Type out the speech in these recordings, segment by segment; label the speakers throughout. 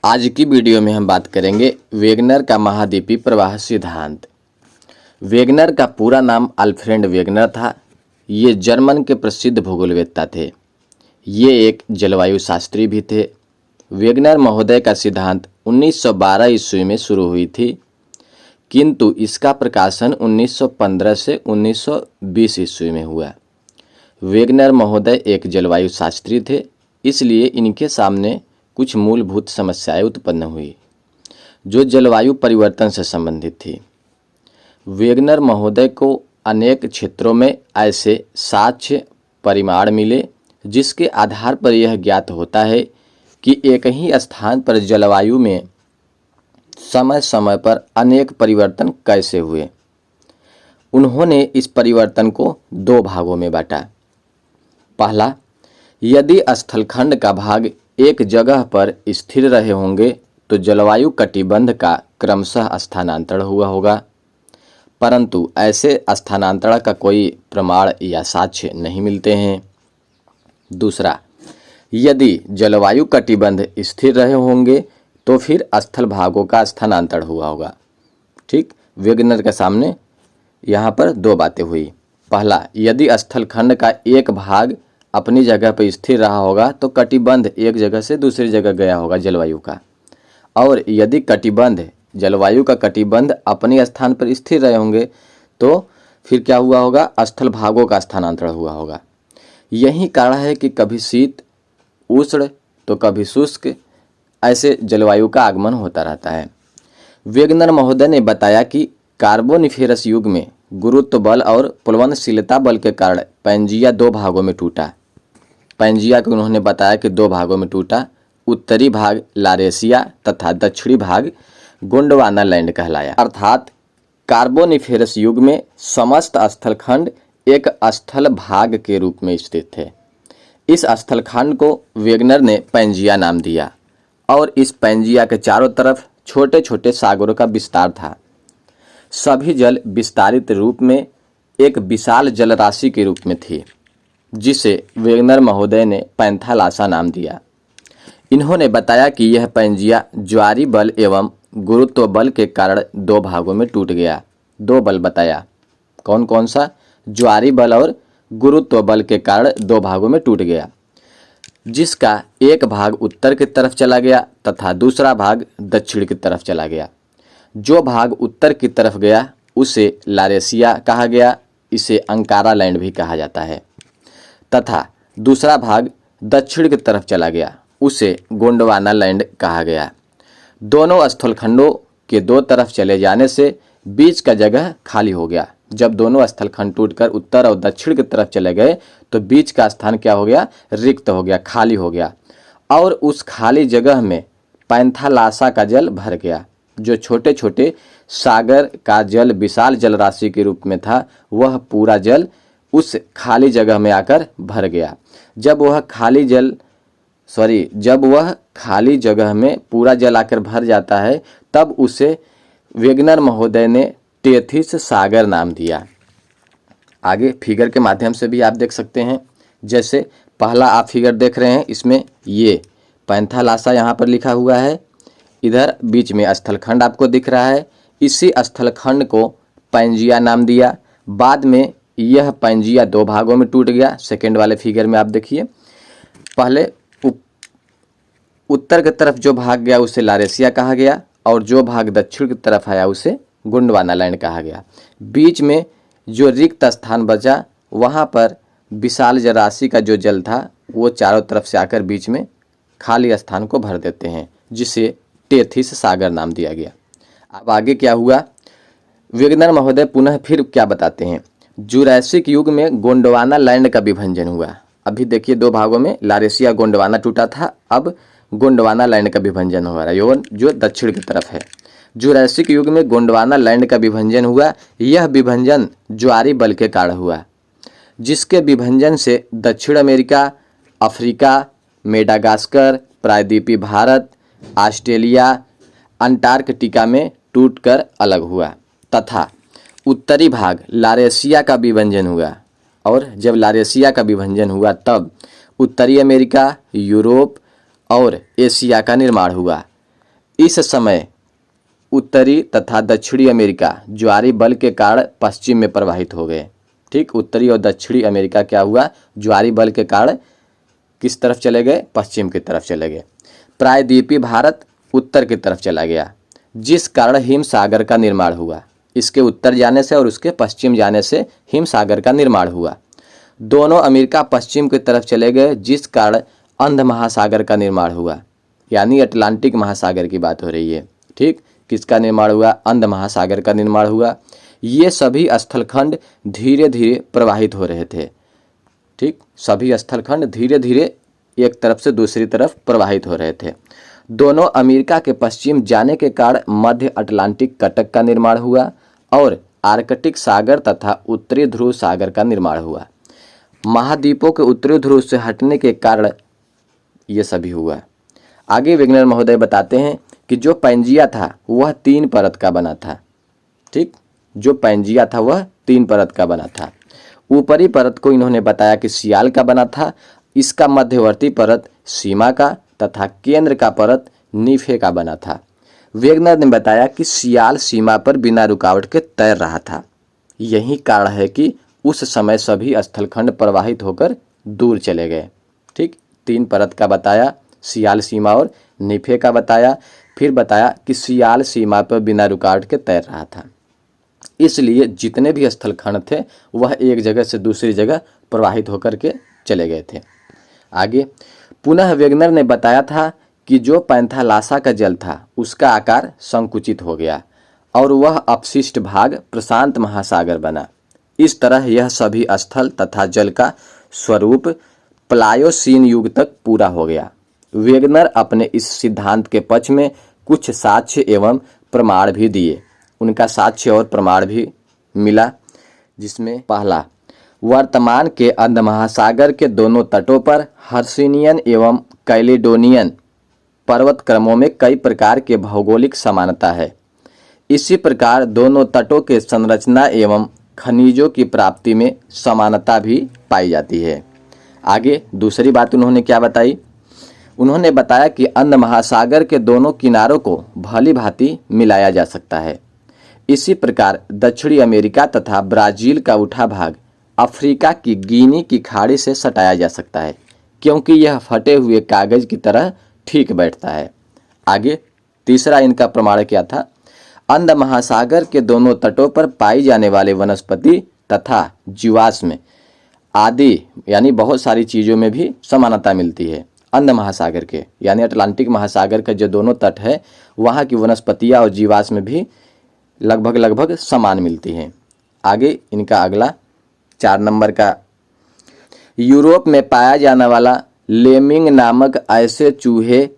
Speaker 1: आज की वीडियो में हम बात करेंगे वेगनर का महाद्वीपीय प्रवाह सिद्धांत। वेगनर का पूरा नाम अल्फ्रेड वेगनर था। ये जर्मन के प्रसिद्ध भूगोलवेत्ता थे। ये एक जलवायु शास्त्री भी थे। वेगनर महोदय का सिद्धांत 1912 ईस्वी में शुरू हुई थी, किंतु इसका प्रकाशन 1915 से 1920 ईस्वी में हुआ। वेगनर महोदय एक जलवायु शास्त्री थे, इसलिए इनके सामने कुछ मूलभूत समस्याएं उत्पन्न हुई जो जलवायु परिवर्तन से संबंधित थी। वेगनर महोदय को अनेक क्षेत्रों में ऐसे साक्ष्य परिमाण मिले जिसके आधार पर यह ज्ञात होता है कि एक ही स्थान पर जलवायु में समय समय पर अनेक परिवर्तन कैसे हुए। उन्होंने इस परिवर्तन को दो भागों में बांटा। पहला, यदि स्थलखंड का भाग एक जगह पर स्थिर रहे होंगे तो जलवायु कटिबंध का क्रमशः स्थानांतरण हुआ होगा, परंतु ऐसे स्थानांतरण का कोई प्रमाण या साक्ष्य नहीं मिलते हैं। दूसरा, यदि जलवायु कटिबंध स्थिर रहे होंगे तो फिर स्थल भागों का स्थानांतरण हुआ होगा। ठीक, वेगनर के सामने यहाँ पर दो बातें हुई। पहला, यदि स्थलखंड का एक भाग अपनी जगह पर स्थिर रहा होगा तो कटिबंध एक जगह से दूसरी जगह गया होगा जलवायु का, और यदि कटिबंध जलवायु का कटिबंध अपने स्थान पर स्थिर रहे होंगे तो फिर क्या हुआ होगा, स्थल भागों का स्थानांतरण हुआ होगा। यही कारण है कि कभी शीत उष्ण तो कभी शुष्क ऐसे जलवायु का आगमन होता रहता है। वेगनर महोदय ने बताया कि कार्बोनिफेरस युग में गुरुत्व बल और प्लवनशीलता बल के कारण पैंजिया दो भागों में टूटा। पैंजिया को उन्होंने बताया कि दो भागों में टूटा। उत्तरी भाग लारेशिया तथा दक्षिणी भाग गोंडवाना लैंड कहलाया। अर्थात कार्बोनिफेरस युग में समस्त स्थलखंड एक स्थल भाग के रूप में स्थित थे। इस स्थलखंड को वेगनर ने पैंजिया नाम दिया और इस पैंजिया के चारों तरफ छोटे छोटे सागरों का विस्तार था। सभी जल विस्तारित रूप में एक विशाल जलराशि के रूप में थी, जिसे वेगनर महोदय ने पैंथालासा नाम दिया। इन्होंने बताया कि यह पैंजिया ज्वारीय बल एवं गुरुत्व बल के कारण दो भागों में टूट गया। दो बल बताया, कौन कौन सा, ज्वारीय बल और गुरुत्व बल के कारण दो भागों में टूट गया, जिसका एक भाग उत्तर की तरफ चला गया तथा दूसरा भाग दक्षिण की तरफ चला गया। जो भाग उत्तर की तरफ गया उसे लारेशिया कहा गया, इसे अंकारा लैंड भी कहा जाता है, तथा दूसरा भाग दक्षिण की तरफ चला गया उसे गोंडवाना लैंड कहा गया। दोनों स्थलखंडों के दो तरफ चले जाने से बीच का जगह खाली हो गया। जब दोनों स्थलखंड टूटकर उत्तर और दक्षिण की तरफ चले गए तो बीच का स्थान क्या हो गया, रिक्त हो गया, खाली हो गया, और उस खाली जगह में पैंथालासा का जल भर गया। जो छोटे छोटे सागर का जल विशाल जलराशि के रूप में था, वह पूरा जल उस खाली जगह में आकर भर गया। जब वह खाली जगह में पूरा जल आकर भर जाता है तब उसे वेगनर महोदय ने टेथिस सागर नाम दिया। आगे फिगर के माध्यम से भी आप देख सकते हैं। जैसे पहला आप फिगर देख रहे हैं, इसमें ये पैंथालासा यहाँ पर लिखा हुआ है, इधर बीच में स्थलखंड आपको दिख रहा है। इसी स्थलखंड को पैंजिया नाम दिया। बाद में यह पैंजिया दो भागों में टूट गया। सेकंड वाले फिगर में आप देखिए, पहले उत्तर की तरफ जो भाग गया उसे लारेशिया कहा गया और जो भाग दक्षिण की तरफ आया उसे गोंडवाना लैंड कहा गया। बीच में जो रिक्त स्थान बचा वहाँ पर विशाल जलराशि का जो जल था वो चारों तरफ से आकर बीच में खाली स्थान को भर देते हैं, जिसे टेथिस सागर नाम दिया गया। अब आगे क्या हुआ, वेगनर महोदय पुनः फिर क्या बताते हैं। जुरैसिक युग में गोंडवाना लैंड का विभजन हुआ। अभी देखिए दो भागों में लारेशिया गोंडवाना टूटा था, अब गोंडवाना लैंड का विभजन हो रहा है जो दक्षिण की तरफ है। जुरैसिक युग में गोंडवाना लैंड का विभजन हुआ। यह विभजन ज्वारीय बल के कारण हुआ, जिसके विभजन से दक्षिण अमेरिका, अफ्रीका, मेडागास्कर, प्रायद्वीपीय भारत, ऑस्ट्रेलिया, अंटार्कटिका में टूटकर अलग हुआ तथा उत्तरी भाग लारेशिया का विभजन हुआ। और जब लारेशिया का विभजन हुआ तब उत्तरी अमेरिका, यूरोप और एशिया का निर्माण हुआ। इस समय उत्तरी तथा दक्षिणी अमेरिका ज्वारी बल के कारण पश्चिम में प्रवाहित हो गए। ठीक, उत्तरी और दक्षिणी अमेरिका क्या हुआ, ज्वारी बल के कारण किस तरफ चले गए, पश्चिम की तरफ चले गए। प्रायद्वीपीय भारत उत्तर की तरफ चला गया, जिस कारण हिम सागर का निर्माण हुआ। इसके उत्तर जाने से और उसके पश्चिम जाने से हिम सागर का निर्माण हुआ। दोनों अमेरिका पश्चिम की तरफ चले गए, जिस कारण अंध महासागर का निर्माण हुआ, यानी अटलांटिक महासागर की बात हो रही है। ठीक, किसका निर्माण हुआ, अंध महासागर का निर्माण हुआ। ये सभी स्थलखंड धीरे धीरे प्रवाहित हो रहे थे। ठीक, सभी स्थलखंड धीरे धीरे एक तरफ से दूसरी तरफ प्रवाहित हो रहे थे। दोनों अमेरिका के पश्चिम जाने के कारण मध्य अटलांटिक कटक का निर्माण हुआ और आर्कटिक सागर तथा उत्तरी ध्रुव सागर का निर्माण हुआ। महाद्वीपों के उत्तरी ध्रुव से हटने के कारण ये सभी हुआ। आगे वैज्ञानिक महोदय बताते हैं कि जो पैंजिया था वह 3 परत का बना था। ठीक, जो पैंजिया था वह 3 परत का बना था। ऊपरी परत को इन्होंने बताया कि सियाल का बना था, इसका मध्यवर्ती परत सीमा का तथा केंद्र का परत नीफे का बना था। वेगनर ने बताया कि सियाल सीमा पर बिना रुकावट के तैर रहा था। यही कारण है कि उस समय सभी स्थलखंड प्रवाहित होकर दूर चले गए। ठीक, 3 परत का बताया, सियाल सीमा और नीफे का बताया, फिर बताया कि सियाल सीमा पर बिना रुकावट के तैर रहा था, इसलिए जितने भी स्थलखंड थे वह एक जगह से दूसरी जगह प्रवाहित होकर के चले गए थे। आगे पुनः वेगनर ने बताया था कि जो पैंथालासा का जल था उसका आकार संकुचित हो गया और वह अपशिष्ट भाग प्रशांत महासागर बना। इस तरह यह सभी स्थल तथा जल का स्वरूप प्लायोसीन युग तक पूरा हो गया। वेगनर अपने इस सिद्धांत के पक्ष में कुछ साक्ष्य एवं प्रमाण भी दिए। उनका साक्ष्य और प्रमाण भी मिला, जिसमें पहला, वर्तमान के अंध महासागर के दोनों तटों पर हर्सिनियन एवं कैलिडोनियन पर्वत क्रमों में कई प्रकार के भौगोलिक समानता है। इसी प्रकार दोनों तटों के संरचना एवं खनिजों की प्राप्ति में समानता भी पाई जाती है। आगे दूसरी बात उन्होंने क्या बताई, उन्होंने बताया कि अंध महासागर के दोनों किनारों को भली भांति मिलाया जा सकता है। इसी प्रकार दक्षिणी अमेरिका तथा ब्राजील का उठा भाग अफ्रीका की गिनी की खाड़ी से सटाया जा सकता है, क्योंकि यह फटे हुए कागज की तरह ठीक बैठता है। आगे तीसरा इनका प्रमाण क्या था, अंध महासागर के दोनों तटों पर पाई जाने वाले वनस्पति तथा जीवाश्म आदि यानी बहुत सारी चीज़ों में भी समानता मिलती है। अंध महासागर के यानी अटलांटिक महासागर के जो दोनों तट है वहाँ की वनस्पतियाँ और जीवाश्म भी लगभग समान मिलती हैं। आगे इनका अगला 4 नंबर का, यूरोप में पाया जाने वाला लेमिंग नामक ऐसे चूहे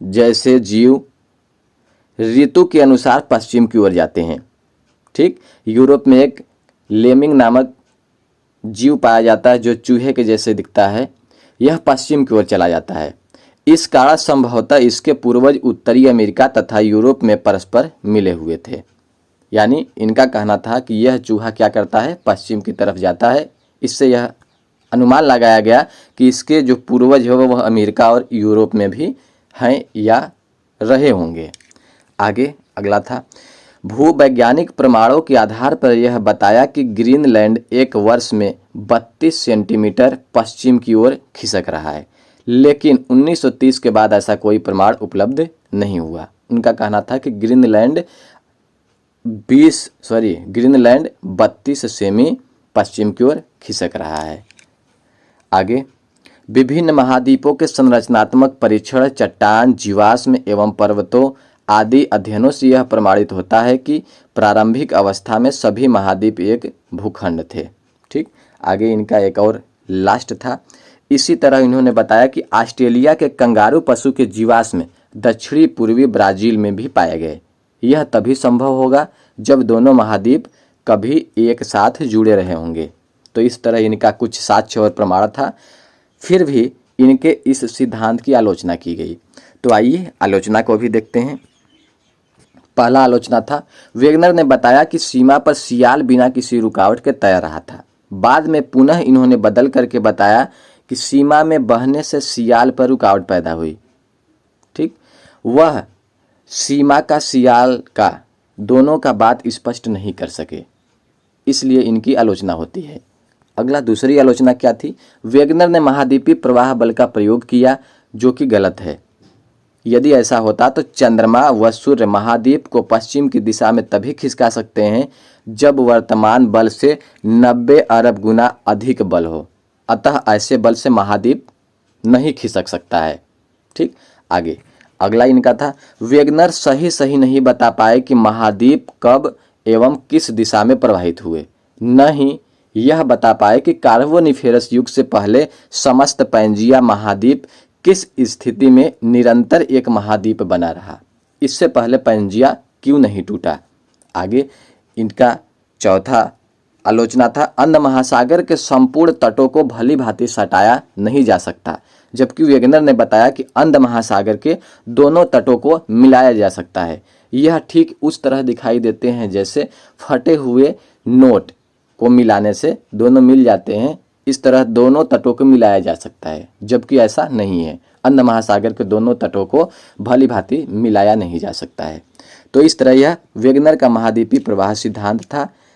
Speaker 1: जैसे जीव ऋतु के अनुसार पश्चिम की ओर जाते हैं। ठीक, यूरोप में एक लेमिंग नामक जीव पाया जाता है जो चूहे के जैसे दिखता है, यह पश्चिम की ओर चला जाता है। इस कारण संभवतः इसके पूर्वज उत्तरी अमेरिका तथा यूरोप में परस्पर मिले हुए थे। यानी इनका कहना था कि यह चूहा क्या करता है, पश्चिम की तरफ जाता है। इससे यह अनुमान लगाया गया कि इसके जो पूर्वज है वह अमेरिका और यूरोप में भी हैं या रहे होंगे। आगे अगला था, भूवैज्ञानिक प्रमाणों के आधार पर यह बताया कि ग्रीनलैंड एक वर्ष में 32 सेंटीमीटर पश्चिम की ओर खिसक रहा है, लेकिन 1930 के बाद ऐसा कोई प्रमाण उपलब्ध नहीं हुआ। उनका कहना था कि ग्रीनलैंड 32 सेमी पश्चिम की ओर खिसक रहा है। आगे विभिन्न महाद्वीपों के संरचनात्मक परीक्षण, चट्टान, जीवाश्म एवं पर्वतों आदि अध्ययनों से यह प्रमाणित होता है कि प्रारंभिक अवस्था में सभी महाद्वीप एक भूखंड थे। ठीक, आगे इनका एक और लास्ट था। इसी तरह इन्होंने बताया कि ऑस्ट्रेलिया के कंगारू पशु के जीवाश्म दक्षिणी पूर्वी ब्राजील में भी पाए गए। यह तभी संभव होगा जब दोनों महाद्वीप कभी एक साथ जुड़े रहे होंगे। तो इस तरह इनका कुछ साक्ष्य और प्रमाण था। फिर भी इनके इस सिद्धांत की आलोचना की गई। तो आइए आलोचना को भी देखते हैं। पहला आलोचना था, वेगनर ने बताया कि सीमा पर सियाल बिना किसी रुकावट के तैर रहा था। बाद में पुनः इन्होंने बदल करके बताया कि सीमा में बहने से सियाल पर रुकावट पैदा हुई। ठीक, वह सीमा का सियाल का दोनों का बात स्पष्ट नहीं कर सके, इसलिए इनकी आलोचना होती है। अगला दूसरी आलोचना क्या थी? वेगनर ने महाद्वीपीय प्रवाह बल का प्रयोग किया, जो कि गलत है। यदि ऐसा होता तो चंद्रमा व सूर्य महाद्वीप को पश्चिम की दिशा में तभी खिसका सकते हैं जब वर्तमान बल से 90 अरब गुना अधिक बल हो, अतः ऐसे बल से महाद्वीप नहीं खिसक सकता है। ठीक, आगे अगला इनका था, वेगनर सही नहीं बता पाए कि महाद्वीप कब एवं किस दिशा में प्रवाहित हुए, न ही यह बता पाए कि कार्बोनिफेरस युग से पहले समस्त पैंजिया महाद्वीप किस स्थिति में निरंतर एक महाद्वीप बना रहा, इससे पहले पैंजिया क्यों नहीं टूटा। आगे इनका चौथा आलोचना था, अंध महासागर के संपूर्ण तटों को भली भांति सटाया नहीं जा सकता, जबकि वेगनर ने बताया कि अंध महासागर के दोनों तटों को मिलाया जा सकता है। यह ठीक उस तरह दिखाई देते हैं जैसे फटे हुए नोट को मिलाने से दोनों मिल जाते हैं, इस तरह दोनों तटों को मिलाया जा सकता है, जबकि ऐसा नहीं है। अंध महासागर के दोनों तटों को भली भांति मिलाया नहीं जा सकता है। तो इस तरह यह वेगनर का महाद्वीपीय प्रवाह सिद्धांत था,